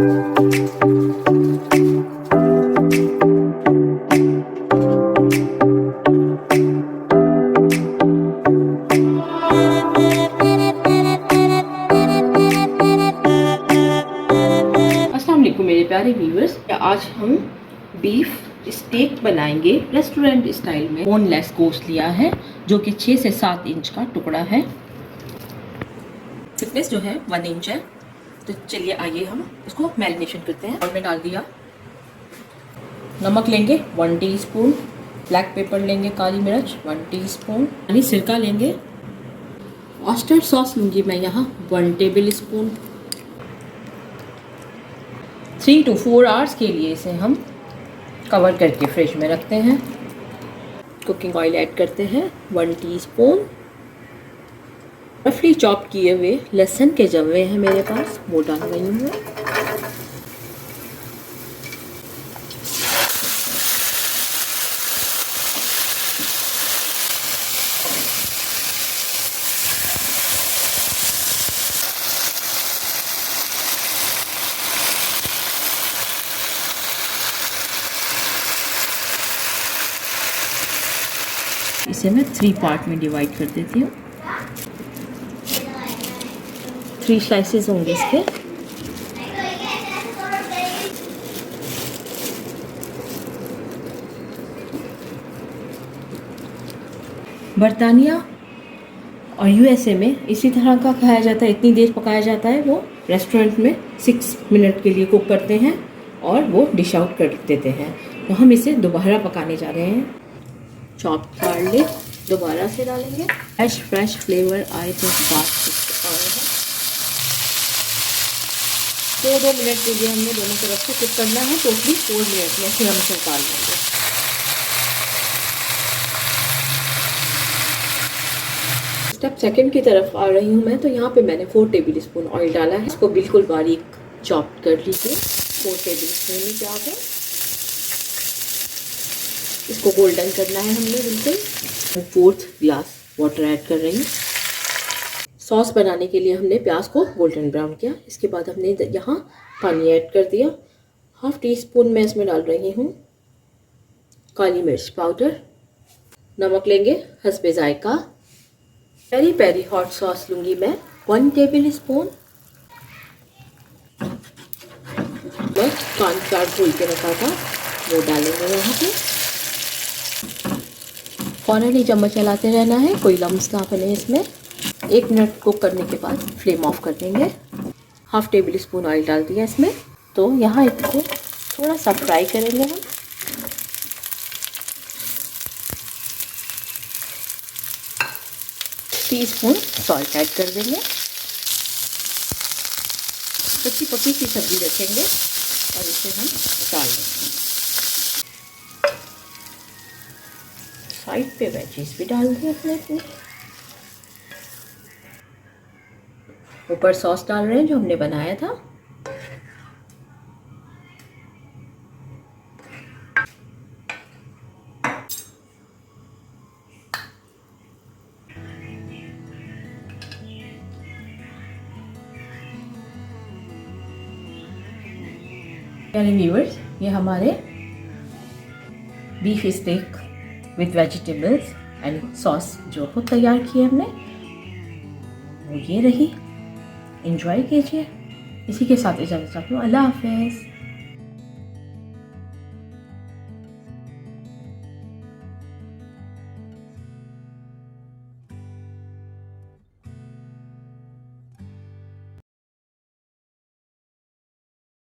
मेरे प्यारे व्यूअर्स, आज हम बीफ स्टेक बनाएंगे रेस्टोरेंट स्टाइल में। बोनलेस गोश्त लिया है जो कि 6 से 7 इंच का टुकड़ा है। थिकनेस जो है 1 इंच है। तो चलिए आइए हम इसको मैरिनेशन करते हैं। और में डाल दिया नमक लेंगे 1 टीस्पून, ब्लैक पेपर लेंगे, काली मिर्च 1 टीस्पून, यानी सिरका लेंगे। ऑयस्टर सॉस लूँगी मैं यहाँ 1 टेबल स्पून। 3 to 4 आवर्स के लिए इसे हम कवर करके फ्रिज में रखते हैं। कुकिंग ऑयल ऐड करते हैं 1 टीस्पून। रफली चॉप किए हुए लहसुन के जवे हैं मेरे पास, वो डाल रही हूँ। इसे मैं 3 पार्ट में डिवाइड कर देती हूँ। 3 स्लाइसेस होंगे इसके। बर्तानिया और यूएसए में इसी तरह का खाया जाता है, इतनी देर पकाया जाता है। वो रेस्टोरेंट में 6 मिनट के लिए कुक करते हैं और वो डिश आउट कर देते हैं। तो हम इसे दोबारा पकाने जा रहे हैं। चॉप गार्लिक दोबारा से डालेंगे। फ्रेश फ्लेवर आए तो बात है। 2 मिनट के लिए हमने दोनों तरफ से कुक करना है। टोटली 4 मिनट में फिर हम इसे डाल देंगे। स्टेप सेकंड की तरफ आ रही हूँ मैं। तो यहाँ पे मैंने 4 टेबल स्पून ऑयल डाला है। इसको बिल्कुल बारीक चॉप कर लीजिए। 4 टेबल स्पून ही प्याज है। इसको गोल्डन करना है हमने बिल्कुल। 4th ग्लास वाटर ऐड कर रही हूँ। सॉस बनाने के लिए हमने प्याज को गोल्डन ब्राउन किया। इसके बाद हमने यहाँ पानी ऐड कर दिया। 1/2 टीस्पून मैं इसमें डाल रही हूँ काली मिर्च पाउडर। नमक लेंगे हस्बे जायका। पेरी पेरी हॉट सॉस लूँगी मैं 1 टेबल स्पून। बस कॉर्नफ्लावर धुल के रखा था वो डालेंगे यहाँ पे। फ़ौरन ही चम्मच चलाते रहना है, कोई लम्स ना बने इसमें। 1 मिनट कुक करने के बाद फ्लेम ऑफ कर देंगे। 1/2 टेबल स्पून ऑयल डाल दिया इसमें। तो यहाँ इसको थोड़ा सा फ्राई करेंगे हम। टीस्पून सॉल्ट ऐड कर देंगे। कच्ची पकी सी सब्जी रखेंगे और इसे हम डाल देंगे। साइड पे वेजीज भी डाल दिए अपने। ऊपर सॉस डाल रहे हैं जो हमने बनाया था। प्यारे व्यूअर्स, ये हमारे beef steak with vegetables and sauce जो खुद तैयार की है हमने, वो ये रही। एंजॉय कीजिए। इसी के साथ इजाज़त चाहती हूँ। अल्लाह हाफ़िज़।